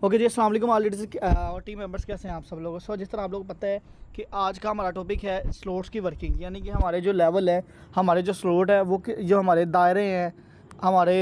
Okay जी, अस्सलाम वालेकुम all leaders और टीम मेंबर्स, कैसे हैं आप सब लोग। सो जिस तरह आप लोगों को पता है कि आज का हमारा टॉपिक है स्लॉट्स की वर्किंग, यानी कि हमारे जो लेवल है, हमारे जो स्लॉट है, वो जो हमारे दायरे हैं, हमारे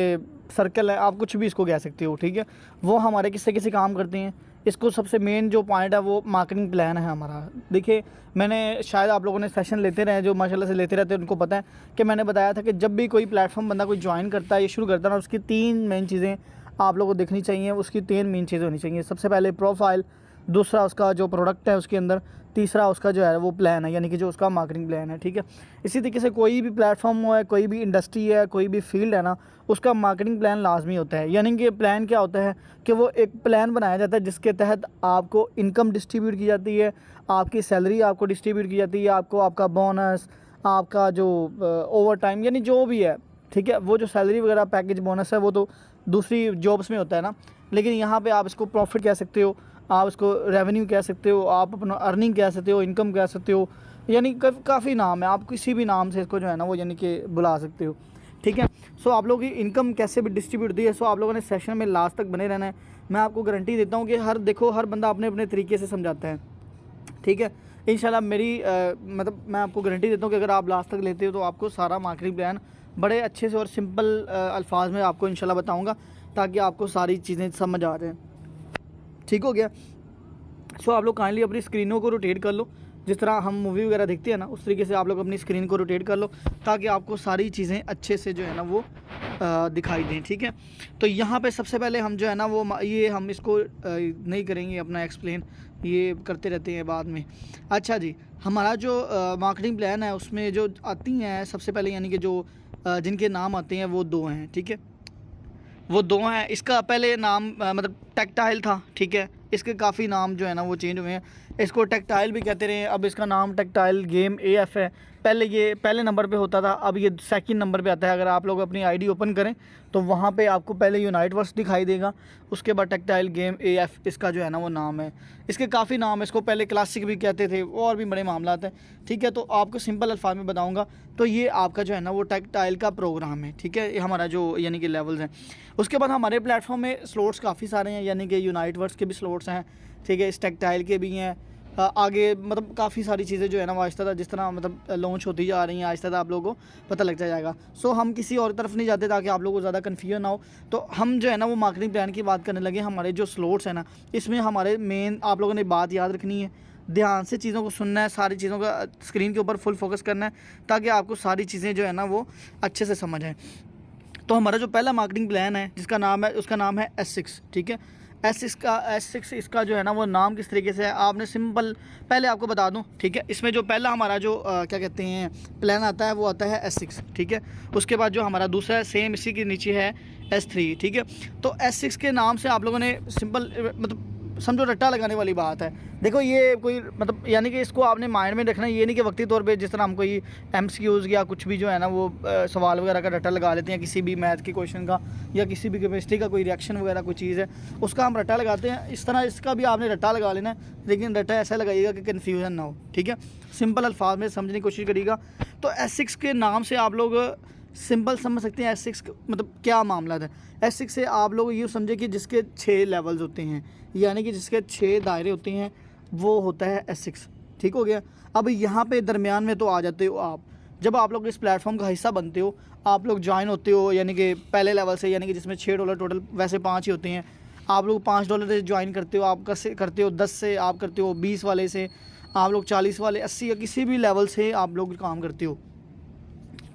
सर्कल है, आप कुछ भी इसको कह सकते हो, ठीक है। वो हमारे किससे किसी काम करते हैं। इसको सबसे मेन जो पॉइंट है वो मार्केटिंग प्लान है हमारा। देखिए, मैंने शायद आप लोगों ने सेशन लेते रहे जो माशाल्लाह से लेते रहते हैं, उनको पता है कि मैंने बताया था कि जब भी कोई प्लेटफॉर्म बंदा कोई ज्वाइन करता है, ये शुरू करता है ना, उसकी 3 मेन चीज़ें आप लोगों को देखनी चाहिए। उसकी 3 मेन चीज़ें होनी चाहिए। सबसे पहले प्रोफाइल, दूसरा उसका जो प्रोडक्ट है उसके अंदर, तीसरा उसका जो है वो प्लान है, यानी कि जो उसका मार्केटिंग प्लान है, ठीक है। इसी तरीके से कोई भी प्लेटफॉर्म है, कोई भी इंडस्ट्री है, कोई भी फील्ड है ना, उसका मार्केटिंग प्लान लाजमी होता है। यानी कि प्लान क्या होता है कि वो एक प्लान बनाया जाता है जिसके तहत आपको इनकम डिस्ट्रीब्यूट की जाती है, आपकी सैलरी आपको डिस्ट्रीब्यूट की जाती है, आपको आपका बोनस, आपका जो ओवर टाइम, यानी जो भी है, ठीक है। वो जो सैलरी वगैरह पैकेज बोनस है वो तो दूसरी जॉब्स में होता है ना, लेकिन यहाँ पे आप इसको प्रॉफिट कह सकते हो, आप इसको रेवेन्यू कह सकते हो, आप अपना अर्निंग कह सकते हो, इनकम कह सकते हो, यानी काफ़ी नाम है। आप किसी भी नाम से इसको जो है ना वो यानी कि बुला सकते हो, ठीक है। सो आप लोगों की इनकम कैसे भी डिस्ट्रीब्यूट दी है, सो आप लोगों ने सेशन में लास्ट तक बने रहना है। मैं आपको गारंटी देता हूँ कि हर बंदा अपने अपने तरीके से समझाता है, ठीक है। इंशाल्लाह मेरी मतलब मैं आपको गारंटी देता हूँ कि अगर आप लास्ट तक लेते हो तो आपको सारा मार्केटिंग प्लान बड़े अच्छे से और सिंपल अल्फाज में आपको इंशाल्लाह बताऊँगा, ताकि आपको सारी चीज़ें समझ आ जाएँ। ठीक हो गया। सो आप लोग काइंडली अपनी स्क्रीनों को रोटेट कर लो, जिस तरह हम मूवी वगैरह देखते हैं ना, उस तरीके से आप लोग अपनी स्क्रीन को रोटेट कर लो, ताकि आपको सारी चीज़ें अच्छे से जो है ना वो दिखाई दें, ठीक है। तो यहाँ पे सबसे पहले हम जो है ना वो ये हम इसको नहीं करेंगे अपना एक्सप्लेन, ये करते रहते हैं बाद में। अच्छा जी, हमारा जो मार्केटिंग प्लान है उसमें जो आती हैं सबसे पहले, यानी कि जो जिनके नाम आते हैं वो 2 हैं, ठीक है। वो 2 हैं। इसका पहले नाम मतलब टेक्टाइल था, ठीक है। इसके काफ़ी नाम जो है ना वो चेंज हुए हैं। इसको टेक्टाइल भी कहते रहे, अब इसका नाम टेक्टाइल गेम AF है। पहले ये पहले नंबर पे होता था, अब ये सेकंड नंबर पे आता है। अगर आप लोग अपनी आईडी ओपन करें तो वहाँ पे आपको पहले यूनाइट वर्स दिखाई देगा, उसके बाद टेक्टाइल गेम AF इसका जो है ना वो नाम है। इसके काफ़ी नाम है, इसको पहले क्लासिक भी कहते थे, और भी बड़े मामलात हैं, ठीक है। तो आपको सिंपल अल्फाज में बताऊँगा तो ये आपका जो है ना वो टेक्टाइल का प्रोग्राम है, ठीक है। ये हमारा जो यानी कि लेवल्स हैं। उसके बाद हमारे प्लेटफॉर्म में स्लॉट्स काफ़ी सारे हैं, यानी कि यूनाइट वर्स के भी स्लॉट्स हैं, ठीक है। इस टेक्टाइल के भी हैं। आगे मतलब काफ़ी सारी चीज़ें जो है ना वो आहिस्ता जिस तरह मतलब लॉन्च होती जा रही हैं, आहिस्ता आप लोगों को पता लग जाएगा। सो हम किसी और तरफ नहीं जाते ताकि आप लोगों को ज़्यादा कन्फ्यूजन ना हो। तो हम जो है ना वो मार्केटिंग प्लान की बात करने लगे। हमारे जो स्लॉट्स हैं ना, इसमें हमारे मेन आप लोगों ने बात याद रखनी है, ध्यान से चीज़ों को सुनना है, सारी चीज़ों का स्क्रीन के ऊपर फुल फोकस करना है, ताकि आपको सारी चीज़ें जो है ना वो अच्छे से समझ आएँ। तो हमारा जो पहला मार्केटिंग प्लान है जिसका नाम है, उसका नाम है S6, ठीक है। S6 इसका जो है ना वो नाम किस तरीके से है, आपने सिंपल पहले आपको बता दूं, ठीक है। इसमें जो पहला हमारा जो क्या कहते हैं प्लान आता है वो आता है S6, ठीक है। उसके बाद जो हमारा दूसरा है सेम इसी के नीचे है S3, ठीक है। तो S6 के नाम से आप लोगों ने सिंपल मतलब समझो रट्टा लगाने वाली बात है। देखो ये कोई मतलब यानी कि इसको आपने माइंड में रखना है, ये नहीं कि वक्ती तौर पे जिस तरह हम कोई MCQs या कुछ भी जो है ना वो सवाल वगैरह का रट्टा लगा लेते हैं, किसी भी मैथ के क्वेश्चन का या किसी भी केमिस्ट्री का कोई रिएक्शन वगैरह कोई चीज़ है उसका हम रट्टा लगाते हैं, इस तरह इसका भी आपने रट्टा लगा लेना है, लेकिन रट्टा ऐसा लगाइएगा कि कन्फ्यूजन ना हो, ठीक है। सिंपल अल्फाज में समझने की कोशिश करिएगा। तो S6 के नाम से आप लोग सिंपल समझ सकते हैं S6 मतलब क्या मामला है। S6 से आप लोग ये समझे कि जिसके 6 लेवल्स होते हैं, यानी कि जिसके 6 दायरे होते हैं, वो होता है S6, ठीक हो गया। अब यहाँ पे दरमियान में तो आ जाते हो आप, जब आप लोग इस प्लेटफॉर्म का हिस्सा बनते हो, आप लोग ज्वाइन होते हो, यानी कि पहले लेवल से, यानी कि जिसमें $6 टोटल, वैसे 5 ही होते हैं। आप लोग $5 से ज्वाइन करते हो, आप कैसे करते हो 10 से, आप करते हो 20 वाले से, आप लोग 40 वाले, 80 या किसी भी लेवल से आप लोग काम करते हो,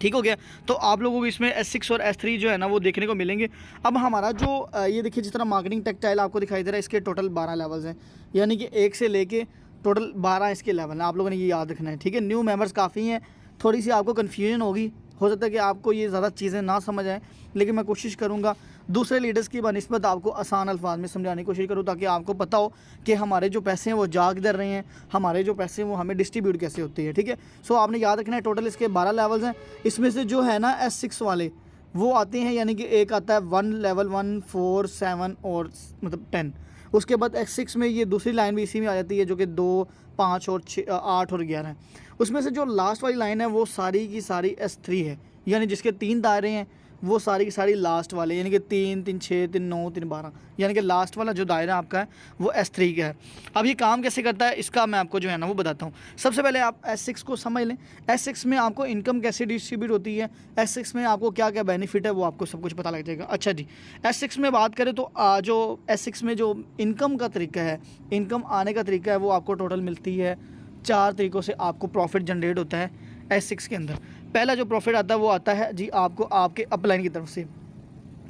ठीक हो गया। तो आप लोगों को इसमें S6 और S3 जो है ना वो देखने को मिलेंगे। अब हमारा जो ये देखिए जिस तरह मार्केटिंग टेक्टाइल आपको दिखाई दे रहा है, इसके टोटल 12 लेवल्स हैं, यानी कि 1 से लेके टोटल 12 इसके लेवल हैं। आप लोगों ने ये याद रखना है, ठीक है। न्यू मेंबर्स काफ़ी हैं, थोड़ी सी आपको कन्फ्यूजन होगी, हो सकता है कि आपको ये ज़्यादा चीज़ें ना समझ आएँ, लेकिन मैं कोशिश करूँगा दूसरे लीडर्स की बनिस्बत आपको आसान अल्फाज में समझाने की कोशिश करूँ, ताकि आपको पता हो कि हमारे जो पैसे हैं वो जा किधर रहे हैं, हमारे जो पैसे हैं वो हमें डिस्ट्रीब्यूट कैसे होते हैं, ठीक है। सो आपने याद रखना है टोटल इसके 12 लेवल्स हैं। इसमें से जो है ना S6 वाले वो आते हैं, यानी कि एक आता है 1 लेवल 1, 4, 7 और मतलब 10। उसके बाद S6 में ये दूसरी लाइन भी इसी में आ जाती है, जो कि 2, 5 और 6, 8 और 11 है। उसमें से जो लास्ट वाली लाइन है वो सारी की सारी S3 है, यानी जिसके 3 दायरे हैं, वो सारी की सारी लास्ट वाले, यानी कि 3, 3, 6, 3, 9, 3, 12, यानी कि लास्ट वाला जो दायरा आपका है वो S3 का है। अब ये काम कैसे करता है इसका मैं आपको जो है ना वो बताता हूँ। सबसे पहले आप S6 को समझ लें। S6 में आपको इनकम कैसे डिस्ट्रीब्यूट होती है, S6 में आपको क्या क्या बेनिफिट है वो आपको सब कुछ पता लग जाएगा। अच्छा जी, S6 में बात करें तो जो S6 में जो इनकम का तरीका है, इनकम आने का तरीका है, वो आपको टोटल मिलती है 4 तरीक़ों से आपको प्रॉफिट जनरेट होता है S6 के अंदर। पहला जो प्रॉफिट आता है वो आता है जी आपको आपके अपलाइन की तरफ से।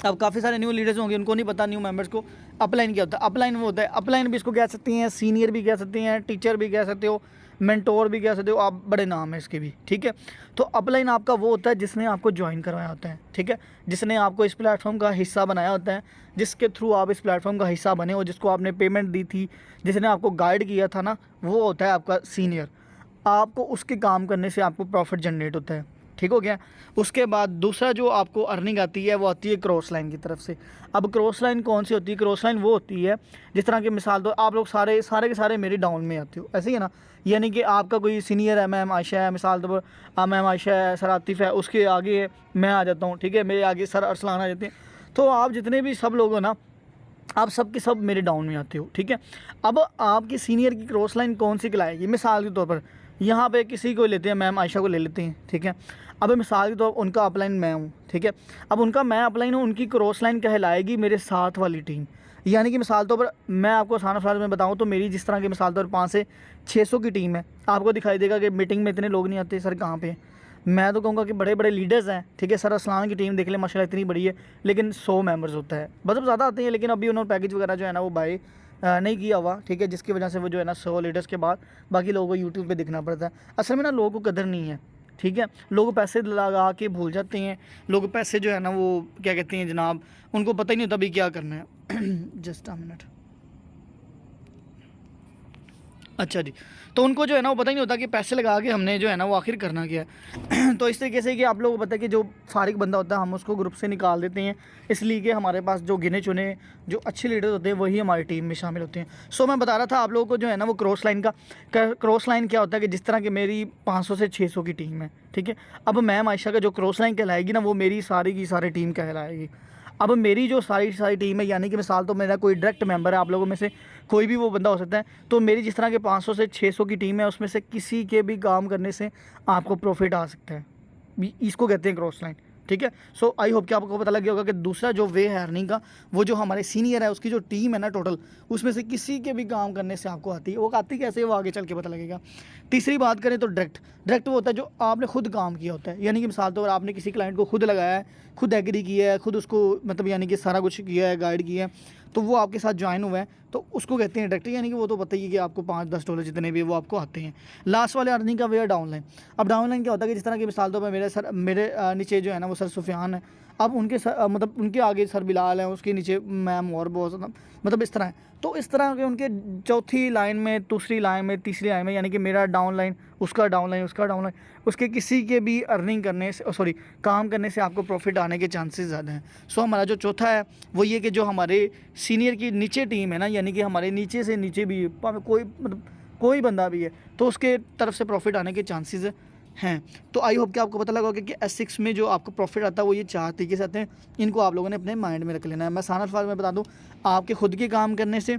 अब काफ़ी सारे न्यू लीडर्स होंगे, उनको नहीं पता न्यू मेंबर्स को अपलाइन क्या होता है। अपलाइन वो होता है, अपलाइन भी इसको कह सकती हैं, सीनियर भी कह सकती हैं, टीचर भी कह सकते हो, मेंटोर भी कह सकते हो आप, बड़े नाम है इसके भी, ठीक है। तो अपलाइन आपका वो होता है जिसने आपको ज्वाइन करवाया होता है, ठीक है, जिसने आपको इस प्लेटफॉर्म का हिस्सा बनाया होता है, जिसके थ्रू आप इस प्लेटफॉर्म का हिस्सा बने हो, जिसको आपने पेमेंट दी थी, जिसने आपको गाइड किया था ना, वो होता है आपका सीनियर। आपको उसके काम करने से आपको प्रॉफिट जनरेट होता है, ठीक हो गया। उसके बाद दूसरा जो आपको अर्निंग आती है वो आती है क्रॉस लाइन की तरफ से। अब क्रॉस लाइन कौन सी होती है? क्रॉस लाइन वो होती है जिस तरह की मिसाल तो आप लोग सारे के सारे मेरी डाउन में आते हो, ऐसे ही है ना, यानी कि आपका कोई सीनियर है, मैम आयशा है, मिसाल तौर पर मैम आयशा है, सर आतिफ है, उसके आगे मैं आ जाता हूँ, ठीक है, मेरे आगे सर अरसलान आ जाते हैं। तो आप जितने भी सब लोग हो ना, आप सब के सब मेरे डाउन में आते हो, ठीक है। अब आपकी सीनियर की क्रॉस लाइन कौन सी कहलाएगी? मिसाल के तौर पर यहाँ पे किसी को लेते हैं, मैम आयशा को ले लेते हैं, ठीक है। अब मिसाल के तौर पर उनका अपलाइन मैं हूँ, ठीक है। अब उनका मैं अपलाइन हूँ, उनकी क्रॉस लाइन कहलाएगी मेरे साथ वाली टीम। यानी कि मिसाल तौर पर मैं आपको आसान अल्फाज में बताऊँ तो मेरी जिस तरह की मिसाल तौर पर 5 से 600 की टीम है, आपको दिखाई देगा कि मीटिंग में इतने लोग नहीं आते, सर कहाँ पे? मैं तो कहूँगा कि बड़े बड़े लीडर्स हैं, ठीक है। सर असलान की टीम देख ले माशाल्लाह इतनी बड़ी है, लेकिन 100 मेंबर्स होता है, मतलब ज़्यादा आते हैं, लेकिन अभी उन्होंने पैकेज वगैरह जो है ना वो बाय नहीं किया हुआ, ठीक है, जिसकी वजह से वो जो है ना 100 लीडर्स के बाद बाकी लोगों को यूट्यूब पे दिखना पड़ता है। असल में ना लोगों को कदर नहीं है, ठीक है, लोग पैसे लगा के भूल जाते हैं, लोग पैसे जो है ना वो क्या कहते हैं जनाब, उनको पता ही नहीं होता अभी क्या करना है। Just a minute. अच्छा जी, तो उनको जो है ना वो पता ही नहीं होता कि पैसे लगा के हमने जो है ना वो आखिर करना क्या है। तो इस तरीके से कि आप लोगों को पता है कि जो फारिग बंदा होता है हम उसको ग्रुप से निकाल देते हैं, इसलिए कि हमारे पास जो गिने चुने जो अच्छे लीडर्स होते हैं वही हमारी टीम में शामिल होते हैं। सो मैं बता रहा था आप लोगों को जो है ना वो क्रॉस लाइन का क्रॉस लाइन क्या होता है कि जिस तरह की मेरी 500 से 600 की टीम है, ठीक है। अब मैम आयशा का जो क्रॉस लाइन कहलाएगी ना वो मेरी सारी की सारी टीम कहलाएगी। अब मेरी जो सारी टीम है, यानी कि मिसाल तो मेरा कोई डायरेक्ट मेंबर है, आप लोगों में से कोई भी वो बंदा हो सकता है, तो मेरी जिस तरह के 500 से 600 की टीम है उसमें से किसी के भी काम करने से आपको प्रॉफिट आ सकता है, इसको कहते हैं क्रॉस लाइन, ठीक है। सो आई होप कि आपको पता लग गया होगा कि दूसरा जो वे है अर्निंग का, वो जो हमारे सीनियर है उसकी जो टीम है ना टोटल, उसमें से किसी के भी काम करने से आपको आती है। वो आती कैसे वो आगे चल के पता लगेगा। तीसरी बात करें तो डायरेक्ट वो होता है जो आपने खुद काम किया होता है, यानी कि मिसाल तौर आपने किसी क्लाइंट को खुद लगाया है, खुद एग्री किया है, खुद उसको मतलब यानी कि सारा कुछ किया है, गाइड किया है, तो वो आपके साथ ज्वाइन हुआ है, तो उसको कहते हैं डायरेक्ट, यानी कि वो तो पता ही है कि आपको $5-10 जितने भी वो आपको आते हैं। लास्ट वाले अर्निंग का वे है डाउनलाइन। अब डाउनलाइन क्या होता है कि जिस तरह की मिसाल तौर पर मेरे नीचे जो है ना वो सर सुफियान है, अब उनके मतलब उनके आगे सर बिलाल है, उसके नीचे मैम और बहुत मतलब इस तरह है। तो इस तरह के उनके चौथी लाइन में, दूसरी लाइन में, तीसरी लाइन में, यानी कि मेरा डाउनलाइन, उसका डाउनलाइन, उसका डाउनलाइन, उसके किसी के भी अर्निंग करने से सॉरी काम करने से आपको प्रॉफिट आने के चांसेस ज़्यादा हैं। सो हमारा जो चौथा है वो ये कि जो हमारे सीनियर की नीचे टीम है ना, यानी कि हमारे नीचे से नीचे भी कोई मतलब कोई बंदा भी है तो उसके तरफ से प्रॉफिट आने के चांसेस हैं। तो आई होप कि आपको पता लगा होगा कि S6 में जो आपको प्रॉफिट आता है वो ये 4 तरीके से आते हैं। इनको आप लोगों ने अपने माइंड में रख लेना है। मैं आसान अल्फाज में बता दूं, आपके खुद के काम करने से,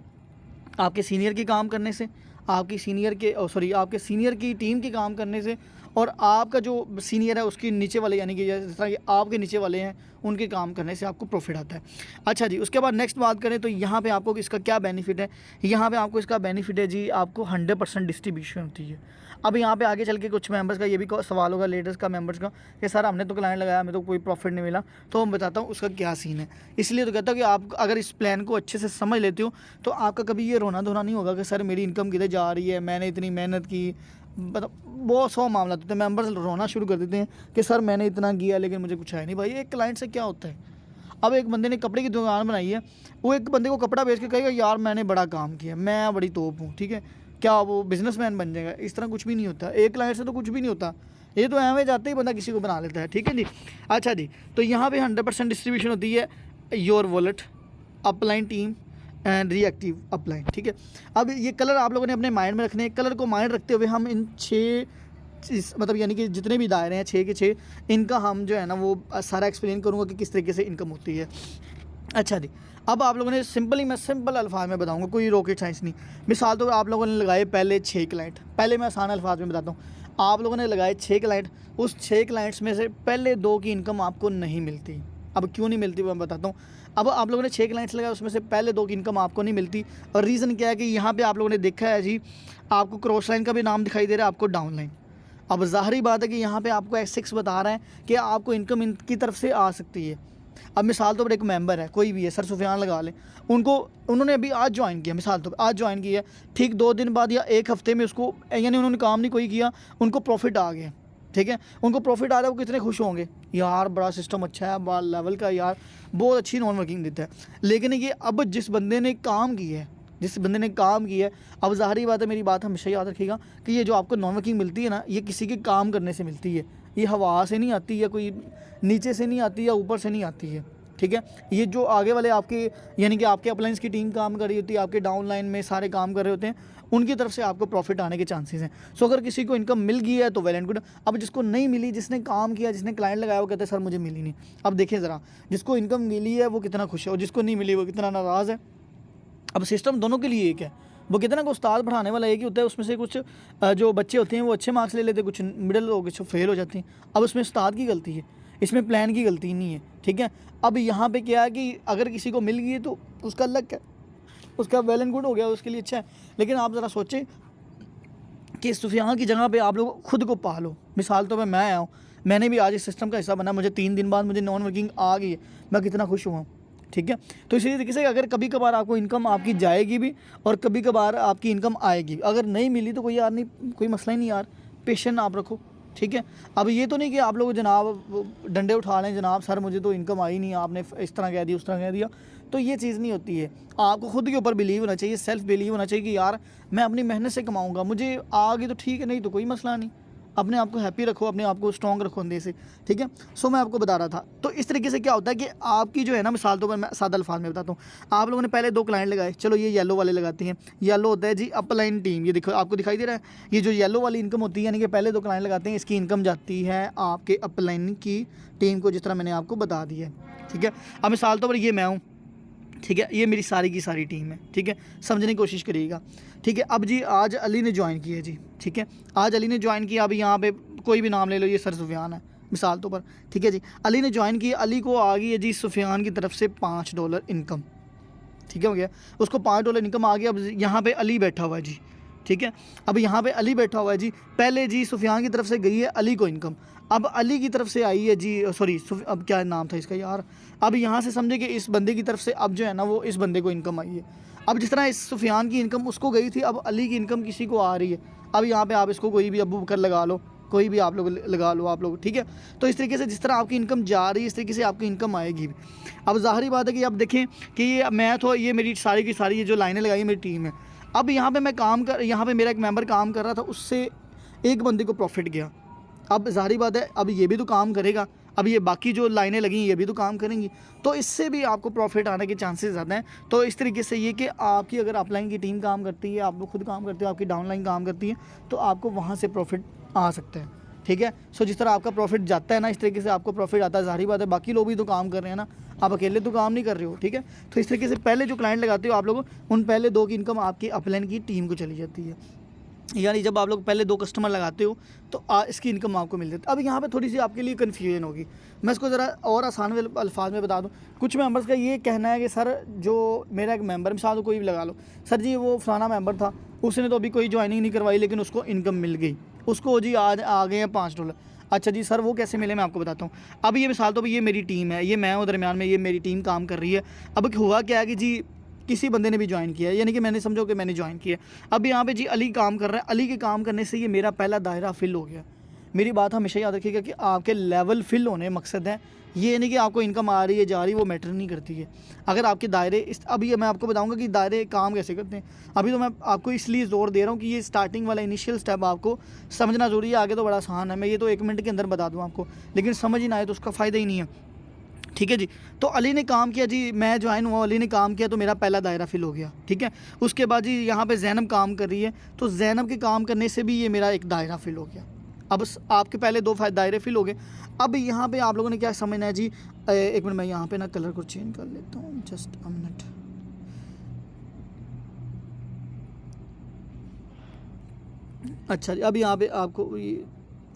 आपके सीनियर के काम करने से, आपके सीनियर की टीम के काम करने से, और आपका जो सीनियर है उसके नीचे वाले यानी कि जिस तरह कि आपके नीचे वाले हैं उनके काम करने से आपको प्रॉफिट आता है। अच्छा जी, उसके बाद नेक्स्ट बात करें तो यहाँ पे आपको इसका क्या बेनिफिट है। यहाँ पे आपको इसका बेनिफिट है जी, आपको 100% डिस्ट्रीब्यूशन होती है। अब यहाँ पे आगे चल के कुछ मेंबर्स का ये भी सवाल होगा, लीडर्स का, मेंबर्स का, कि सर हमने तो क्लाइंट लगाया, हमें तो कोई प्रॉफिट नहीं मिला। तो मैं बताता हूँ उसका क्या सीन है। इसलिए तो कहता हूँ कि आप अगर इस प्लान को अच्छे से समझ लेते हो तो आपका कभी ये रोना धोना नहीं होगा कि सर मेरी इनकम किधर जा रही है, मैंने इतनी मेहनत की। मतलब बहुत 100 मामला होते हैं, मेंबर्स रोना शुरू कर देते हैं कि सर मैंने इतना किया लेकिन मुझे कुछ है नहीं। भाई एक क्लाइंट से क्या होता है। अब एक बंदे ने कपड़े की दुकान बनाई है, वो एक बंदे को कपड़ा बेच के कहेगा यार मैंने बड़ा काम किया, मैं बड़ी तोप हूँ, ठीक है, क्या वो बिजनेसमैन बन जाएगा? इस तरह कुछ भी नहीं होता। एक क्लाइंट से तो कुछ भी नहीं होता, ये तो एवं जाते ही बंदा किसी को बना लेता है, ठीक है जी। अच्छा जी, तो यहाँ पे 100% डिस्ट्रीब्यूशन होती है your wallet, upline team and reactive upline, ठीक है। अब ये कलर आप लोगों ने अपने माइंड में रखने हैं। कलर को माइंड रखते हुए हम इन मतलब यानी कि जितने भी दायरे हैं 6 के 6, इनका हम जो है ना वो सारा एक्सप्लेन करूँगा कि किस तरीके से इनकम होती है। अच्छा जी, अब आप लोगों ने मैं सिंपल अल्फाज में बताऊंगा, कोई रॉकेट साइंस नहीं। मिसाल तो आप लोगों ने लगाए पहले 6 क्लाइंट, पहले मैं आसान अल्फाज में बताता हूँ। आप लोगों ने लगाए 6 क्लाइंट, उस 6 क्लाइंट्स में से पहले 2 की इनकम आपको नहीं मिलती। अब क्यों नहीं मिलती वो मैं बताता हूँ। अब आप लोगों ने 6 क्लाइंट्स लगाए, उसमें से पहले 2 की इनकम आपको नहीं मिलती, और रीज़न क्या है कि यहाँ पर आप लोगों ने देखा है जी, आपको क्रॉस लाइन का भी नाम दिखाई दे रहा है, आपको डाउन लाइन। अब ज़ाहिरी बात है कि यहाँ पे आपको X6 बता रहा है कि आपको इनकम इनकी तरफ से आ सकती है। अब मिसाल तो पर एक मेंबर है, कोई भी है, सर सुफियान लगा लें, उन्होंने अभी आज ज्वाइन किया, मिसाल तो आज ज्वाइन किया, ठीक 2 दिन बाद या 1 हफ्ते में उसको, यानी उन्होंने काम नहीं कोई किया, उनको प्रॉफिट आ गया, ठीक है, उनको प्रॉफिट आ रहा है, वो कितने खुश होंगे, यार बड़ा सिस्टम अच्छा है, बड़ा लेवल का, यार बहुत अच्छी नॉन वर्किंग देता है। लेकिन ये अब जिस बंदे ने काम किया है, अब ज़ाहिरी बात है, मेरी बात हमेशा याद रखिएगा कि ये जो आपको नॉन वर्किंग मिलती है ना, ये किसी के काम करने से मिलती है, ये हवा से नहीं आती, या कोई नीचे से नहीं आती, या ऊपर से नहीं आती है, ठीक है। ये जो आगे वाले आपके, यानी कि आपके अपलाइंस की टीम काम कर रही होती है, आपके डाउन लाइन में सारे काम कर रहे होते हैं, उनकी तरफ से आपको प्रॉफिट आने के चांसेस हैं। सो अगर किसी को इनकम मिल गई है तो वेल एंड गुड। अब जिसको नहीं मिली, जिसने काम किया, जिसने क्लाइंट लगाया, वो कहते हैं सर मुझे मिली नहीं। अब देखें ज़रा, जिसको इनकम मिली है वो कितना खुश है, और जिसको नहीं मिली वो कितना नाराज़ है। अब सिस्टम दोनों के लिए एक है, वो कितना को उस्ताद पढ़ाने वाला एक ही होता है, उसमें से कुछ जो बच्चे होते हैं वो अच्छे मार्क्स ले लेते हैं, कुछ मिडिल हो गए, फेल हो जाते हैं। अब उसमें उस्ताद की गलती है, इसमें प्लान की गलती नहीं है, ठीक है। अब यहाँ पे क्या है कि अगर किसी को मिल गई है तो उसका लक है, उसका वेल एंड गुड हो गया, उसके लिए अच्छा है। लेकिन आप ज़रा सोचें कि सुफियान की जगह पे आप लोग खुद को पालो। मिसाल तो मैं आया हूँ, मैंने भी आज इस सिस्टम का हिस्सा बना, मुझे 3 दिन बाद मुझे नॉन वर्किंग आ गई है, मैं कितना खुश हुआ हूँ, ठीक है। तो इसी तरीके से अगर कभी कभार आपको इनकम आपकी जाएगी भी, और कभी कभार आपकी इनकम आएगी, अगर नहीं मिली तो कोई यार नहीं, कोई मसला ही नहीं यार, पेशेंस आप रखो, ठीक है। अब ये तो नहीं कि आप लोग जनाब डंडे उठा लें, जनाब सर मुझे तो इनकम आई नहीं, आपने इस तरह कह दिया, उस तरह कह दिया, तो ये चीज़ नहीं होती है। आपको खुद के ऊपर बिलीव होना चाहिए, सेल्फ बिलीव होना चाहिए कि यार मैं अपनी मेहनत से कमाऊँगा, मुझे आ गई तो ठीक है, नहीं तो कोई मसला नहीं। अपने आप को हैप्पी रखो, अपने आप को स्ट्रॉन्ग रखो अंदर से, ठीक है। सो मैं आपको बता रहा था, तो इस तरीके से क्या होता है कि आपकी जो है ना, मिसाल तो मैं सादा अल्फाज में बताता हूँ। आप लोगों ने पहले 2 क्लाइंट लगाए, चलो ये येलो वाले लगाते हैं। येलो होता है जी अपलाइन टीम, ये देखो आपको दिखाई दे रहा है, ये जो येलो वाली इनकम होती है, यानी कि पहले 2 क्लाइंट लगाते हैं, इसकी इनकम जाती है आपके अपलाइन की टीम को, जिस तरह मैंने आपको बता दिया है, ठीक है। अब मिसाल तो पर ये मैं हूँ, ठीक है, ये मेरी सारी की सारी टीम है, ठीक है, समझने की कोशिश करिएगा, ठीक है। अब जी आज अली ने ज्वाइन किया जी, ठीक है, आज अली ने ज्वाइन किया। अब यहाँ पे कोई भी नाम ले लो, ये सर सुफियान है मिसाल तो पर, ठीक है जी, अली ने ज्वाइन किया, अली को आ गई है जी सुफियान की तरफ से $5 इनकम, ठीक है, हो गया, उसको $5 इनकम आ गया। अब यहाँ पे अली बैठा हुआ है जी, ठीक है, अब यहाँ पे अली बैठा हुआ है जी, पहले जी सुफियान की तरफ से गई है अली को इनकम, अब अली की तरफ से आई है जी, सॉरी अब क्या नाम था इसका यार, अब यहाँ से समझे कि इस बंदे की तरफ से अब जो है ना वो इस बंदे को इनकम आई है। अब जिस तरह इस सुफियान की इनकम उसको गई थी, अब अली की इनकम किसी को आ रही है। अब यहाँ पे आप इसको कोई भी अबू बकर लगा लो, कोई भी आप लोग लगा लो आप लोग, ठीक है। तो इस तरीके से जिस तरह आपकी इनकम जा रही है, इस तरीके से आपकी इनकम आएगी भी। अब ज़ाहिरी बात है कि अब देखें कि ये मैं तो, ये मेरी सारी की सारी ये जो लाइनें लगाई मेरी टीम है। अब यहाँ पे मैं यहाँ पे मेरा एक मेंबर काम कर रहा था, उससे एक बंदे को प्रॉफिट गया। अब ज़ाहिरी बात है अब ये भी तो काम करेगा, अब ये बाकी जो लाइनें लगी ये भी तो काम करेंगी, तो इससे भी आपको प्रॉफिट आने के चांसेस ज़्यादा हैं। तो इस तरीके से ये कि आपकी अगर अपलाइन की टीम काम करती है, आप लोग खुद काम करते हो, आपकी डाउनलाइन काम करती है, तो आपको वहाँ से प्रॉफिट आ सकता है, ठीक है। सो जिस तरह आपका प्रॉफिट जाता है ना, इस तरीके से आपको प्रॉफिट आता है। ज़ाहिरी बात है बाकी लोग भी तो काम कर रहे हैं ना, आप अकेले तो काम नहीं कर रहे हो, ठीक है। तो इस तरीके से पहले जो क्लाइंट लगाते हो आप लोग, उन पहले 2 की इनकम आपकी अपलाइन की टीम को चली जाती है। यानी जब आप लोग पहले 2 कस्टमर लगाते हो तो इसकी इनकम आपको मिल जाती है। अब यहाँ पे थोड़ी सी आपके लिए कन्फ्यूजन होगी, मैं इसको ज़रा और आसान अल्फाज में बता दूँ। कुछ मेंबर्स का ये कहना है कि सर जो मेरा एक मेंबर, मिसाल कोई भी लगा लो, सर जी वो फलाना मेंबर था, उसने तो अभी कोई ज्वाइनिंग नहीं करवाई, लेकिन उसको इनकम मिल गई, उसको जी आज आ गए हैं $5। अच्छा जी सर वो कैसे मिले, मैं आपको बताता हूँ। अब ये मिसाल तो ये मेरी टीम है, ये मैं हूँ दरमियान में, ये मेरी टीम काम कर रही है। अब हुआ क्या है कि जी किसी बंदे ने भी ज्वाइन किया है, यानी कि मैंने समझो कि मैंने ज्वाइन किया। अब यहाँ पे जी अली काम कर रहा है, अली के काम करने से ये मेरा पहला दायरा फिल हो गया। मेरी बात हमेशा याद रखिएगा कि आपके लेवल फिल होने मकसद है, ये नहीं कि आपको इनकम आ रही है जा रही है, वो मैटर नहीं करती है। अगर आपके दायरे अभी मैं आपको बताऊंगा कि दायरे काम कैसे करते हैं। अभी तो मैं आपको इसलिए ज़ोर दे रहा हूँ कि ये स्टार्टिंग वाला इनिशियल स्टेप आपको समझना ज़रूरी है, आगे तो बड़ा आसान है, मैं ये तो 1 मिनट के अंदर बता दूँ आपको, लेकिन समझ ही ना आए तो उसका फ़ायदा ही नहीं है, ठीक है जी। तो अली ने काम किया जी, मैं ज्वाइन हुआ, अली ने काम किया तो मेरा पहला दायरा फिल हो गया, ठीक है। उसके बाद जी यहाँ पे ज़ैनब काम कर रही है, तो ज़ैनब के काम करने से भी ये मेरा एक दायरा फिल हो गया। अब आपके पहले दो दायरे फिल हो गए। अब यहाँ पे आप लोगों ने क्या समझना है जी, एक मिनट मैं यहाँ पे ना कलर को चेंज कर लेता हूँ, जस्ट अ मिनट। अच्छा जी, अब यहाँ पे आपको ये,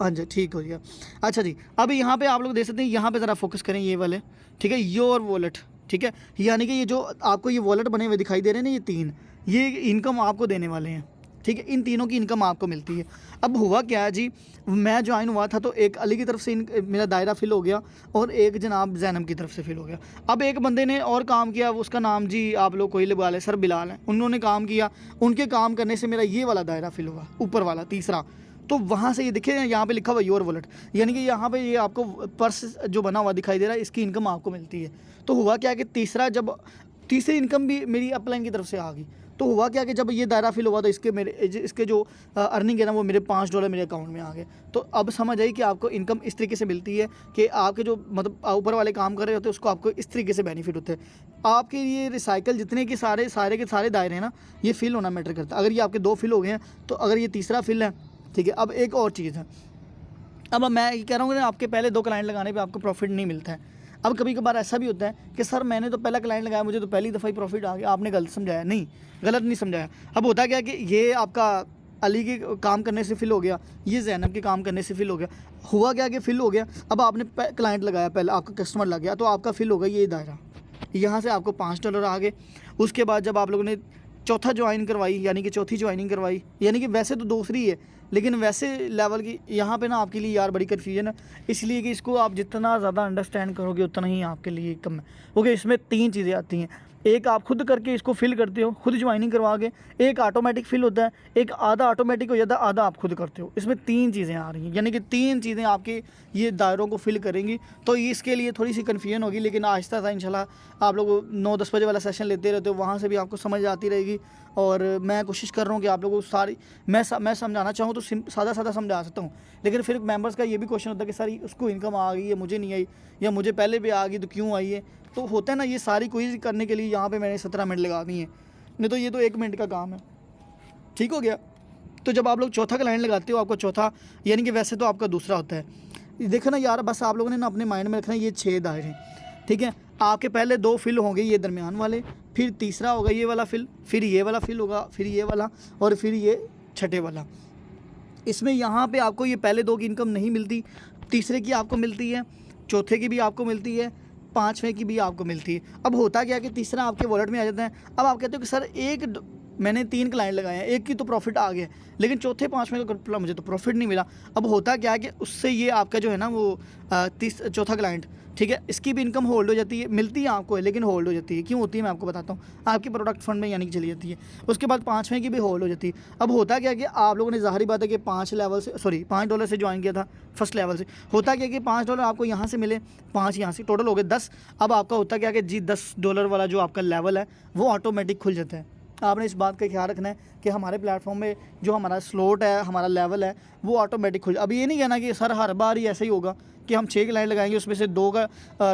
हाँ जी ठीक हो गया। अच्छा जी, अब यहाँ पे आप लोग देख सकते हैं, यहाँ पे ज़रा फोकस करें ये वाले, ठीक है, योर वॉलेट, ठीक है, यानी कि ये जो आपको ये वॉलेट बने हुए दिखाई दे रहे हैं ना, ये तीन, ये इनकम आपको देने वाले हैं, ठीक है, इन तीनों की इनकम आपको मिलती है। अब हुआ क्या है जी, मैं ज्वाइन हुआ था तो एक अली की तरफ से मेरा दायरा फिल हो गया और एक जनाब जैनब की तरफ से फिल हो गया। अब एक बंदे ने और काम किया, उसका नाम जी आप लोग कोई लगा लें, सर बिलाल है, उन्होंने काम किया, उनके काम करने से मेरा ये वाला दायरा फिल हुआ, ऊपर वाला तीसरा। तो वहाँ से ये दिखे यहाँ पे लिखा हुआ योर वॉलेट, यानी कि यहाँ पे ये आपको पर्स जो बना हुआ दिखाई दे रहा है, इसकी इनकम आपको मिलती है। तो हुआ क्या कि तीसरी इनकम भी मेरी अपलाइन की तरफ से आ गई। तो हुआ क्या कि जब ये दायरा फिल हुआ तो इसके जो अर्निंग है ना, वो मेरे $5 मेरे अकाउंट में आ गए। तो अब समझ आई कि आपको इनकम इस तरीके से मिलती है कि आपके जो मतलब ऊपर वाले काम कर रहे होते हैं उसको आपको इस तरीके से बेनिफिट होते हैं। आपके ये रिसाइकल जितने के सारे के सारे दायरे हैं ना, ये फिल होना मैटर करता है। अगर ये आपके 2 फिल हो गए हैं तो अगर ये तीसरा फिल है, ठीक है। अब एक और चीज़ है, अब मैं ये कह रहा हूँ कि आपके पहले 2 क्लाइंट लगाने पे आपको प्रॉफिट नहीं मिलता है। अब कभी कभार ऐसा भी होता है कि सर मैंने तो पहला क्लाइंट लगाया, मुझे तो पहली दफ़ा ही प्रॉफिट आ गया, आपने गलत समझाया। नहीं, गलत नहीं समझाया। अब होता क्या कि ये आपका अली के काम करने से फिल हो गया, ये जैनब के काम करने से फिल हो गया। हुआ क्या कि फिल हो गया, अब आपने क्लाइंट लगाया, पहले आपका कस्टमर लग गया, तो आपका फिल हो गया ये दायरा, यहाँ से आपको $5 आ गए। उसके बाद जब आप लोगों ने चौथा ज्वाइन करवाई, यानी कि चौथी ज्वाइनिंग करवाई, यानी कि वैसे तो दूसरी है लेकिन वैसे लेवल की, यहाँ पे ना आपके लिए यार बड़ी कन्फ्यूजन है, इसलिए कि इसको आप जितना ज़्यादा अंडरस्टैंड करोगे उतना ही आपके लिए कम है। क्योंकि इसमें 3 चीज़ें आती हैं, एक आप खुद करके इसको फिल करते हो, खुद ज्वाइनिंग करवा के, एक ऑटोमेटिक फिल होता है, एक आधा ऑटोमेटिक हो जाता है, आधा आप खुद करते हो। इसमें 3 चीज़ें आ रही हैं, यानी कि 3 चीज़ें आपके ये दायरों को फिल करेंगी। तो इसके लिए थोड़ी सी कन्फ्यूजन होगी, लेकिन आहिस्ता आहिस्ता इंशाल्लाह आप लोग 9-10 बजे वाला सेशन लेते रहते हो, वहाँ से भी आपको समझ आती रहेगी। और मैं कोशिश कर रहा हूँ कि आप लोगों को सारी मैं समझाना चाहूँ तो सादा समझा सकता हूँ, लेकिन फिर मेंबर्स का ये भी क्वेश्चन होता है कि सर उसको इनकम आ गई है, मुझे नहीं आई, या मुझे पहले भी आ गई तो क्यों आई है। तो होता है ना, ये सारी क्विज करने के लिए यहाँ पे मैंने 17 मिनट लगा दिए हैं, नहीं तो ये तो 1 मिनट का काम है। ठीक हो गया। तो जब आप लोग चौथा क्लाइंट लगाते हो, आपको चौथा, यानी कि वैसे तो आपका दूसरा होता है। देखो ना यार, बस आप लोगों ने ना अपने माइंड में रखना है ये 6 दायरे हैं, ठीक है। आपके पहले 2 फिल होंगे ये दरमियान वाले, फिर तीसरा होगा ये वाला फिल, फिर ये वाला फिल होगा, फिर ये वाला, और फिर ये छठे वाला। इसमें यहाँ पे आपको ये पहले 2 की इनकम नहीं मिलती, तीसरे की आपको मिलती है, चौथे की भी आपको मिलती है, 5वें की भी आपको मिलती है। अब होता क्या है कि तीसरा आपके वॉलेट में आ जाता है। अब आप कहते हो कि सर मैंने 3 क्लाइंट लगाए हैं, एक की तो प्रॉफिट आ गया, लेकिन चौथे 5वें का मुझे तो प्रॉफिट नहीं मिला। अब होता क्या है कि उससे ये आपका जो है ना वो चौथा क्लाइंट, ठीक है, इसकी भी इनकम होल्ड हो जाती है, मिलती है आपको है लेकिन होल्ड हो जाती है। क्यों होती है मैं आपको बताता हूँ, आपकी प्रोडक्ट फंड में यानी कि चली जाती है। उसके बाद 5वें की भी होल्ड हो जाती है। अब होता क्या है कि आप लोगों ने ज़ाहिर बात है कि $5 से ज्वाइन किया था फर्स्ट लेवल से। होता क्या कि $5 आपको यहाँ से मिले, 5 यहाँ से, टोटल हो गए 10। अब आपका होता क्या कि जी $10 वाला जो आपका लेवल है वो ऑटोमेटिक खुल जाता है। आपने इस बात का ख्याल रखना है कि हमारे प्लेटफॉर्म में जो हमारा स्लॉट है, हमारा लेवल है, वो ऑटोमेटिक खुल। अब ये नहीं कहना कि सर हर बार ही ऐसा ही होगा कि हम 6 क्लाइंट लगाएंगे, उसमें से 2 का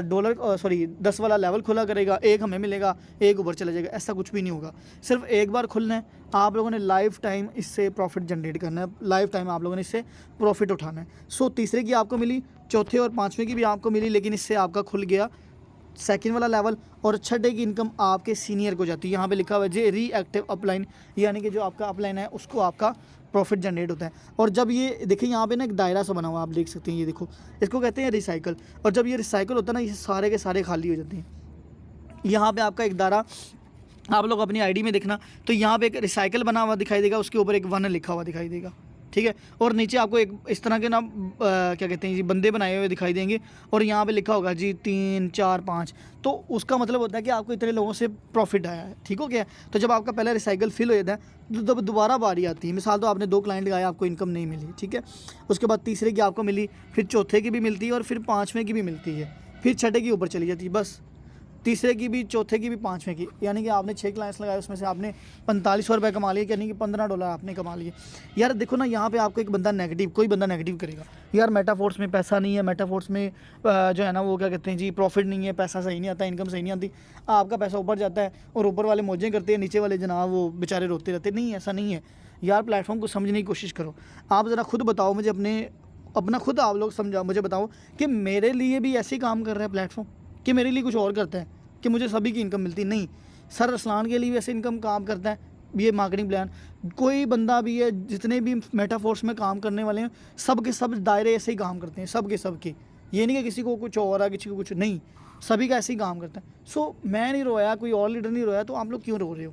$10 वाला लेवल खुला करेगा, एक हमें मिलेगा, एक ऊपर चला जाएगा। ऐसा कुछ भी नहीं होगा। सिर्फ एक बार खुलना है, आप लोगों ने लाइफ टाइम इससे प्रॉफिट जनरेट करना है, लाइफ टाइम आप लोगों ने इससे प्रॉफिट उठाना है। तीसरे की आपको मिली, चौथे और 5वें की भी आपको मिली, लेकिन इससे आपका खुल गया सेकंड वाला लेवल, और छठे की इनकम आपके सीनियर को जाती है। यहाँ पे लिखा हुआ है जी रीएक्टिव अपलाइन, यानी कि जो आपका अपलाइन है उसको आपका प्रॉफिट जनरेट होता है। और जब ये देखिए यहाँ पे ना एक दायरा सा बना हुआ आप देख सकते हैं, ये देखो, इसको कहते हैं रिसाइकल। और जब ये रिसाइकल होता है ना, ये सारे के सारे खाली हो जाते हैं। यहाँ पे आपका एक दायरा, आप लोग अपनी आईडी में देखना तो यहाँ पे एक रिसाइकल बना हुआ दिखाई देगा, उसके ऊपर एक 1 लिखा हुआ दिखाई देगा, ठीक है। और नीचे आपको एक इस तरह के ना क्या कहते हैं जी, बंदे बनाए हुए दिखाई देंगे, और यहाँ पे लिखा होगा जी 3, 4, 5। तो उसका मतलब होता है कि आपको इतने लोगों से प्रॉफिट आया है, ठीक हो गया। तो जब आपका पहला रिसाइकल फिल हो जाता है तो जब दोबारा बारी आती है, मिसाल तो आपने 2 क्लाइंट लगाए, आपको इनकम नहीं मिली, ठीक है। उसके बाद तीसरे की आपको मिली, फिर चौथे की भी मिलती है, और फिर 5वें की भी मिलती है, फिर छठे की ऊपर चली जाती है। बस तीसरे की भी, चौथे की भी, 5वें की, यानी कि आपने 6 क्लाइंट्स लगाए, उसमें से आपने $4500 कमा लिए, यानी कि $15 आपने कमा लिए। यार देखो ना, यहाँ पे आपको एक बंदा नेगेटिव, कोई बंदा नेगेटिव करेगा, यार मेटाफोर्स में पैसा नहीं है, मेटाफोर्स में जो है ना वो क्या कहते हैं जी, प्रॉफिट नहीं है, पैसा सही नहीं आता, इनकम सही नहीं आती, आपका पैसा ऊपर जाता है और ऊपर वाले मौजें करते हैं, नीचे वाले जनाब वो बेचारे रोते रहते। नहीं, ऐसा नहीं है यार। प्लेटफॉर्म को समझने की कोशिश करो। आप ज़रा खुद बताओ मुझे, अपने अपना खुद आप लोग समझाओ, मुझे बताओ कि मेरे लिए भी ऐसे ही काम कर रहा है प्लेटफॉर्म, कि मेरे लिए कुछ और करता है कि मुझे सभी की इनकम मिलती नहीं। सर रसलान के लिए भी ऐसे इनकम काम करता है ये मार्केटिंग प्लान। कोई बंदा भी है, जितने भी मेटाफोर्स में काम करने वाले हैं सब के सब दायरे ऐसे ही काम करते हैं, सब के सब के। ये नहीं कि किसी को कुछ और है किसी को कुछ नहीं, सभी का ऐसे ही काम करता है। सो मैं नहीं रोया, कोई और लीडर नहीं रोया, तो आप लोग क्यों रो रहे हो?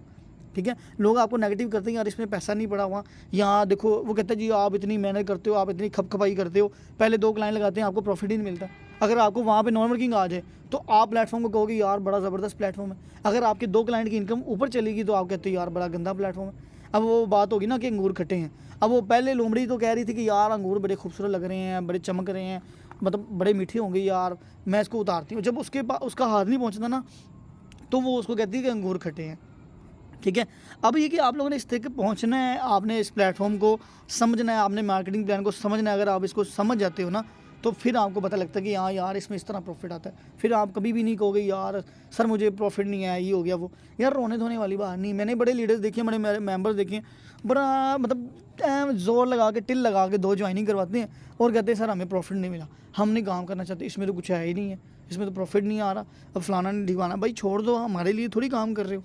ठीक है, लोग आपको नेगेटिव करते हैं, यार इसमें पैसा नहीं पड़ा हुआ, यहाँ देखो, वो कहते हैं जी आप इतनी मेहनत करते हो, आप इतनी खपखपाई करते हो, पहले 2 क्लाइंट लगाते हैं, आपको प्रॉफिट ही नहीं मिलता। अगर आपको वहाँ पे नॉन वर्किंग आ जाए तो आप प्लेटफॉर्म को कहोगे यार बड़ा ज़बरदस्त प्लेटफॉर्म है। अगर आपके 2 क्लाइंट की इनकम ऊपर चलेगी तो आप कहते हो यार बड़ा गंदा प्लेटफॉर्म है। अब वो बात होगी ना कि अंगूर खट्टे हैं। अब वो पहले लोमड़ी तो कह रही थी कि यार अंगूर बड़े खूबसूरत लग रहे हैं, बड़े चमक रहे हैं, मतलब बड़े मीठे होंगे यार, मैं इसको उतारती हूँ। जब उसका हाथ नहीं पहुँचता ना, तो वो उसको कहती है कि अंगूर खट्टे हैं। ठीक है, अब ये कि आप लोगों ने इस तक पहुंचना है, आपने इस प्लेटफॉर्म को समझना है, आपने मार्केटिंग प्लान को समझना है। अगर आप इसको समझ जाते हो ना, तो फिर आपको पता लगता है कि हाँ यार इसमें इस तरह प्रॉफिट आता है। फिर आप कभी भी नहीं कहोगे यार सर मुझे प्रॉफिट नहीं आया, ये हो गया वो। यार रोने धोने वाली बात नहीं। मैंने बड़े लीडर्स देखे हैं, बड़े मेंबर्स देखे हैं, बड़ा मतलब ज़ोर लगा के टिल लगा के 2 ज्वाइनिंग करवाते हैं और कहते हैं सर हमें प्रॉफिट नहीं मिला, हम नहीं काम करना चाहते, इसमें तो कुछ है ही नहीं है, इसमें तो प्रॉफिट नहीं आ रहा, अब फलाना नहीं ढिकाना। भाई छोड़ दो, हमारे लिए थोड़ी काम कर रहे हो।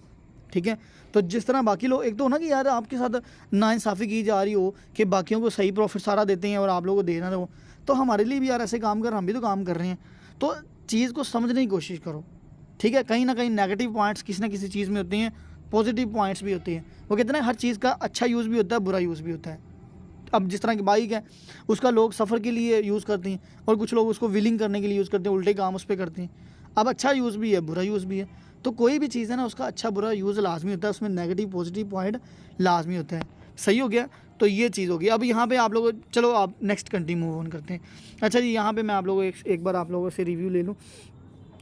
ठीक है, तो जिस तरह बाकी लोग, एक तो हो ना कि यार आपके साथ नाइंसाफ़ी की जा रही हो कि बाकियों को सही प्रॉफिट सारा देते हैं और आप लोगों को देना हो, तो हमारे लिए भी यार ऐसे काम कर, हम भी तो काम कर रहे हैं। तो चीज़ को समझने की कोशिश करो। ठीक है, कहीं ना कहीं नेगेटिव पॉइंट्स किसी ना किसी चीज़ में होते हैं, पॉजिटिव पॉइंट्स भी होते हैं। वो कहते हैं ना हर चीज़ का अच्छा यूज़ भी होता है, बुरा यूज़ भी होता है। अब जिस तरह की बाइक है, उसका लोग सफ़र के लिए यूज़ करते हैं और कुछ लोग उसको व्हीलिंग करने के लिए यूज़ करते हैं, उल्टे काम उस पर करते हैं। अब अच्छा यूज़ भी है, बुरा यूज़ भी है। तो कोई भी चीज़ है ना, उसका अच्छा बुरा यूज़ लाजमी होता है, उसमें नेगेटिव पॉजिटिव पॉइंट लाजमी होता है। सही हो गया, तो ये चीज़ होगी। अब यहाँ पे आप लोग, चलो आप नेक्स्ट कंटिन्यू मूव ऑन करते हैं। अच्छा जी, यहाँ पे मैं आप लोगों एक बार आप लोगों से रिव्यू ले लूँ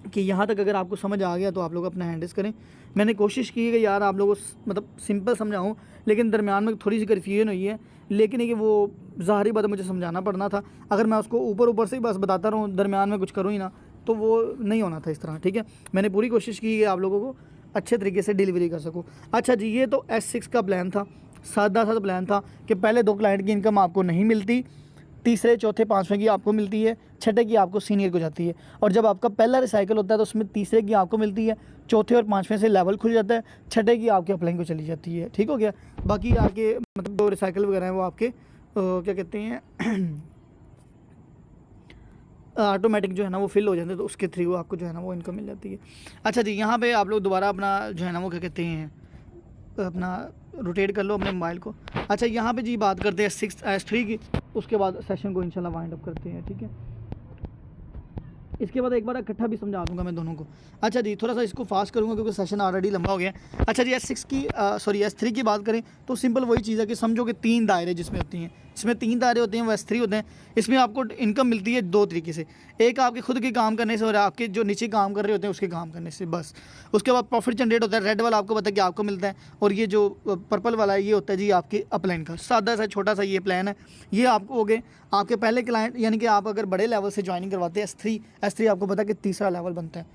कि यहाँ तक अगर आपको समझ आ गया तो आप लोग अपना हैंडल्स करें। मैंने कोशिश की है कि यार आप लोगों को मतलब सिंपल समझाऊँ, लेकिन दरमियान में थोड़ी सी कन्फ्यूजन हुई है, लेकिन ये कि वो ज़ाहिरी बात मुझे समझाना पड़ना था। अगर मैं उसको ऊपर से ही बस बताता रहूँ, दरमियान में कुछ करूँ ही ना, तो वो नहीं होना था इस तरह। ठीक है, मैंने पूरी कोशिश की कि आप लोगों को अच्छे तरीके से डिलीवरी कर सकूँ। अच्छा जी, ये तो S6 का प्लान था, सादा सा प्लान था कि पहले 2 क्लाइंट की इनकम आपको नहीं मिलती, तीसरे चौथे पाँचवें की आपको मिलती है, छठे की आपको सीनियर को जाती है। और जब आपका पहला रिसाइकल होता है तो उसमें तीसरे की आपको मिलती है, चौथे और पाँचवें से लेवल खुल जाता है, छठे की आपके अपलाइन को चली जाती है। ठीक हो गया, बाकी आगे मतलब 2 रिसाइकल वगैरह हैं वो आपके क्या कहते हैं ऑटोमेटिक जो है ना वो फिल हो जाते हैं, तो उसके थ्रू आपको जो है ना वो इनकम मिल जाती है। अच्छा जी, यहाँ पे आप लोग दोबारा अपना जो है ना वो क्या कहते हैं अपना रोटेट कर लो अपने मोबाइल को। अच्छा, यहाँ पे जी बात करते हैं S3 की, उसके बाद सेशन को इंशाल्लाह वाइंड अप करते हैं। ठीक है, इसके बाद एक बार इकट्ठा भी समझा दूंगा मैं दोनों को। अच्छा जी, थोड़ा सा इसको फास्ट करूँगा क्योंकि सेशन ऑलरेडी लंबा हो गया है। अच्छा जी, S3 की बात करें तो सिंपल वही चीज़ है कि समझो कि 3 दायरे जिसमें होती हैं, इसमें 3 दायरे होते हैं, वो S3 होते हैं। इसमें आपको इनकम मिलती है 2 तरीके से, एक आपके खुद के काम करने से और आपके जो नीचे काम कर रहे होते हैं उसके काम करने से, बस। उसके बाद प्रॉफिट जनरेट होता है, रेड वाला आपको पता है कि आपको मिलता है, और ये जो पर्पल वाला है ये होता है जी आपके अपलाइन का। सादा सा छोटा सा ये प्लान है, ये आपको हो गए आपके पहले क्लाइंट, यानी कि आप अगर बड़े लेवल से ज्वाइनिंग करवाते हैं S3 आपको पता है कि तीसरा लेवल बनता है,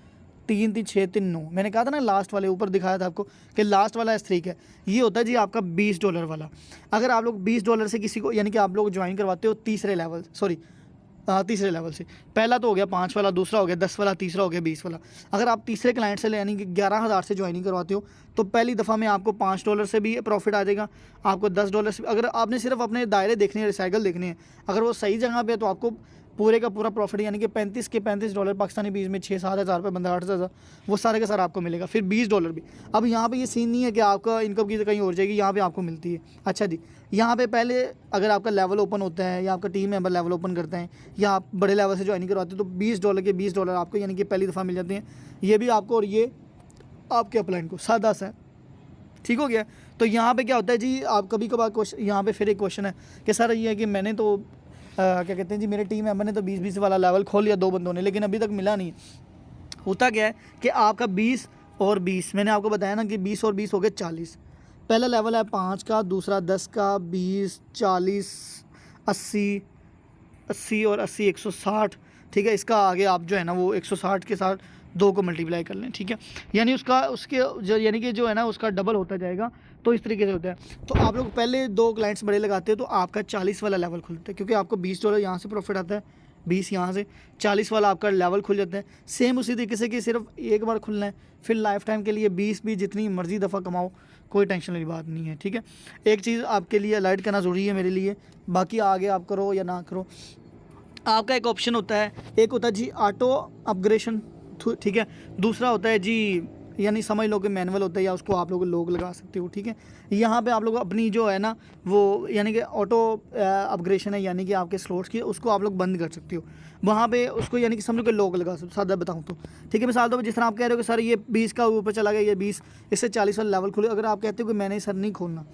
3 3 6 3 9। मैंने कहा था ना लास्ट वाले ऊपर दिखाया था आपको कि लास्ट वाला S3 का ये होता है जी आपका $20 वाला। अगर आप लोग $20 से किसी को, यानी कि आप लोग ज्वाइन करवाते हो तीसरे लेवल से, पहला तो हो गया 5 वाला, दूसरा हो गया 10 वाला, तीसरा हो गया 20 वाला। अगर आप तीसरे क्लाइंट से यानी कि 11,000 से ज्वाइनिंग करवाते हो तो पहली दफ़ा में आपको $5 से भी प्रॉफिट आ जाएगा, आपको $10 से। अगर आपने सिर्फ अपने दायरे देखने हैं, रिसाइकल देखने हैं, अगर वो सही जगह पे है तो आपको पूरे का पूरा प्रॉफिट यानी कि $35 पाकिस्तानी बीस में 6-7 हज़ार रुपये बंदा 8,000, वो सारे का सारा आपको मिलेगा। फिर $20 भी। अब यहाँ पे ये सीन नहीं है कि आपका इनकम की कहीं और जाएगी, यहाँ पे आपको मिलती है। अच्छा जी, यहाँ पे पहले अगर आपका लेवल ओपन होता है या आपका टीम मेंबर लेवल ओपन करते हैं या आप बड़े लेवल से ज्वाइन करवाते हो तो $20 के $20 आपको यानी कि पहली दफ़ा मिल जाते हैं, ये भी आपको और ये आपके अपलाइन को। सादा सा, ठीक हो गया। तो यहाँ पे क्या होता है जी, आप कभी कभार क्वेश्चन, यहाँ पे फिर एक क्वेश्चन है कि सर ये है कि मैंने तो क्या कहते हैं जी, मेरे टीम मेंबर ने तो 20-20 वाला लेवल खोल लिया 2 बंदों ने, लेकिन अभी तक मिला नहीं। होता क्या है कि आपका 20 और 20, मैंने आपको बताया ना कि 20 और 20 हो गए 40। पहला लेवल है 5 का, दूसरा 10 का, 20, 40, 80 और 80 160। ठीक है, इसका आगे आप जो है ना वो 160 के साथ 2 को मल्टीप्लाई कर लें, ठीक है, यानी उसका उसके जो यानी कि जो है ना उसका डबल होता जाएगा। तो इस तरीके से होता है। तो आप लोग पहले 2 क्लाइंट्स बड़े लगाते हो तो आपका 40 वाला लेवल खुलता है, क्योंकि आपको $20 यहाँ से प्रॉफिट आता है, 20 यहाँ से, 40 वाला आपका लेवल खुल जाता है। सेम उसी तरीके से कि सिर्फ एक बार खुलना है, फिर लाइफ टाइम के लिए 20 भी जितनी मर्जी दफ़ा कमाओ, कोई टेंशन वाली बात नहीं है, ठीक है। एक चीज़ आपके लिए अलर्ट करना ज़रूरी है मेरे लिए, बाकी आगे आप करो या ना करो, आपका एक ऑप्शन होता है, एक होता है जी ऑटो अपग्रेडेशन, ठीक है, दूसरा होता है जी यानी समझ लो कि मैनुअल होता है, या उसको आप लोग लगा सकते हो, ठीक है। यहाँ पे आप लोग अपनी जो है ना वो यानी कि ऑटो अपग्रेडेशन है, यानी कि आपके स्लॉट्स की, उसको आप लोग बंद कर सकते हो वहाँ पे, उसको यानी कि समझो कि लोग लगा सकते हो, सादा बताऊँ तो, ठीक है। मिसाल दो, जिस तरह आप कह रहे हो कि सर ये 20 का ऊपर चला गया, ये 20 इससे 40 वाला लेवल खुले, अगर आप कहते हो कि मैंने सर नहीं खोलना,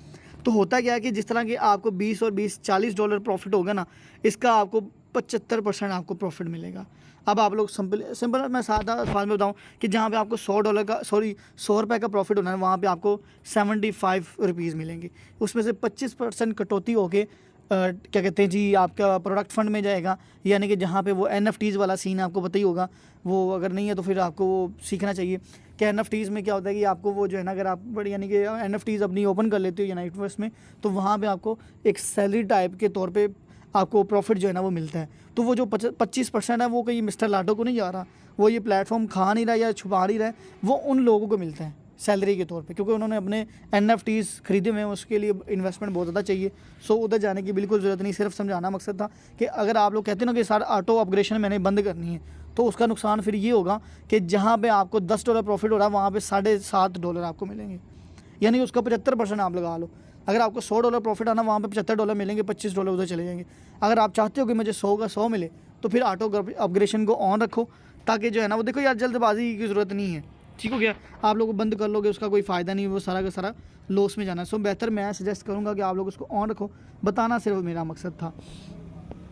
तो होता क्या है कि जिस तरह कि आपको 20 और 20 $40 प्रॉफिट होगा ना, इसका आपको 75% आपको प्रॉफिट मिलेगा। अब आप लोग सिंपल मैं सादा अल्फाज में बताऊँ कि जहाँ पे आपको $100 का ₹100 का प्रॉफिट होना है, वहाँ पे आपको 75 रुपीज़ मिलेंगे। उसमें से 25% कटौती होके क्या कहते हैं जी आपका प्रोडक्ट फंड में जाएगा, यानी कि जहाँ पे वो NFTs वाला सीन आपको पता ही होगा, वो अगर नहीं है तो फिर आपको वो सीखना चाहिए कि NFTs में क्या होता है कि आपको वो जो है ना, अगर आप बड़ी यानी कि NFTs अपनी ओपन कर लेते हो यूनाइटवर्स में, तो वहाँ पे आपको एक सैलरी टाइप के तौर पे आपको प्रॉफिट जो है ना वो मिलता है। तो वो जो 25% है वो कहीं मिस्टर लाडो को नहीं जा रहा, वो ये प्लेटफॉर्म खा नहीं रहा या छुपा नहीं रहा है, वो उन लोगों को मिलता है सैलरी के तौर पे, क्योंकि उन्होंने अपने NFTs खरीदे हुए हैं, उसके लिए इन्वेस्टमेंट बहुत ज़्यादा चाहिए। सो उधर जाने की बिल्कुल ज़रूरत नहीं, सिर्फ समझाना मकसद था कि अगर आप लोग कहते हैं ना कि सर ऑटो अपग्रेडेशन मैंने बंद करनी है, तो उसका नुकसान फिर ये होगा कि जहाँ पे आपको $10 प्रॉफिट हो रहा है, वहाँ पे $7.5 आपको मिलेंगे, यानी उसका 75% आप लगा लो। अगर आपको $100 प्रॉफिट आना, वहाँ पे $75 मिलेंगे, $25 उधर चले जाएंगे। अगर आप चाहते हो कि मुझे 100 का 100 मिले, तो फिर ऑटो अपग्रेडेशन को ऑन रखो, ताकि जो है ना वो, देखो यार जल्दबाजी की ज़रूरत नहीं है, ठीक हो गया। आप लोग बंद कर लोगे उसका कोई फ़ायदा नहीं, वो सारा का सारा लॉस में जाना है। सो बेहतर मैं सजेस्ट करूँगा कि आप लोग उसको ऑन रखो, बताना सिर्फ मेरा मकसद था।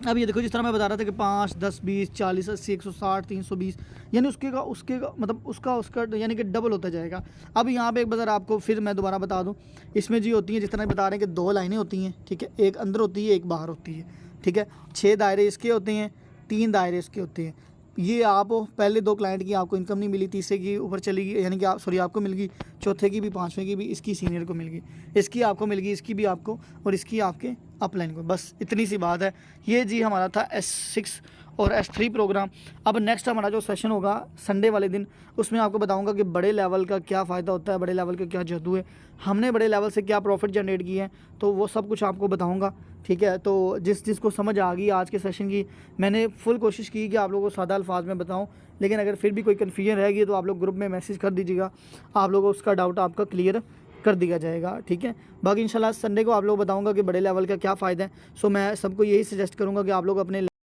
अब ये देखो, जिस तरह मैं बता रहा था कि 5, 10, 20, 40, 80, 160, 320, यानी उसके का मतलब उसका यानी कि डबल होता जाएगा। अब यहाँ पे एक बार आपको फिर मैं दोबारा बता दूँ, इसमें जी होती हैं जिस तरह बता रहे हैं कि 2 लाइनें होती हैं, ठीक है, एक अंदर होती है, एक बाहर होती है, ठीक है। 6 दायरे इसके होते हैं, 3 दायरे इसके होते हैं। ये आप पहले 2 क्लाइंट की आपको इनकम नहीं मिली, तीसरे की ऊपर चली गई, यानी कि आपको मिल गई, चौथे की भी, 5वें की भी, इसकी सीनियर को मिल गई, इसकी आपको मिल गई, इसकी भी आपको, और इसकी आपके अपलाइन को, बस इतनी सी बात है। ये जी हमारा था S6 और S3 प्रोग्राम। अब नेक्स्ट हमारा जो सेशन होगा संडे वाले दिन, उसमें आपको बताऊंगा कि बड़े लेवल का क्या फ़ायदा होता है, बड़े लेवल का क्या जादू है, हमने बड़े लेवल से क्या प्रॉफिट जनरेट किए हैं, तो वो सब कुछ आपको बताऊंगा, ठीक है। तो जिसको समझ आ गई आज के सेशन की, मैंने फुल कोशिश की कि आप लोगों को सादा अल्फाज में बताऊं, लेकिन अगर फिर भी कोई कन्फ्यूजन रहेगी तो आप लोग ग्रुप में मैसेज कर दीजिएगा, आप लोगों को उसका डाउट आपका क्लियर कर दिया जाएगा, ठीक है। बाकी इंशाल्लाह संडे को आप लोग बताऊंगा कि बड़े लेवल का क्या फ़ायदा है। सो मैं सबको यही सजेस्ट करूंगा कि आप लोग अपने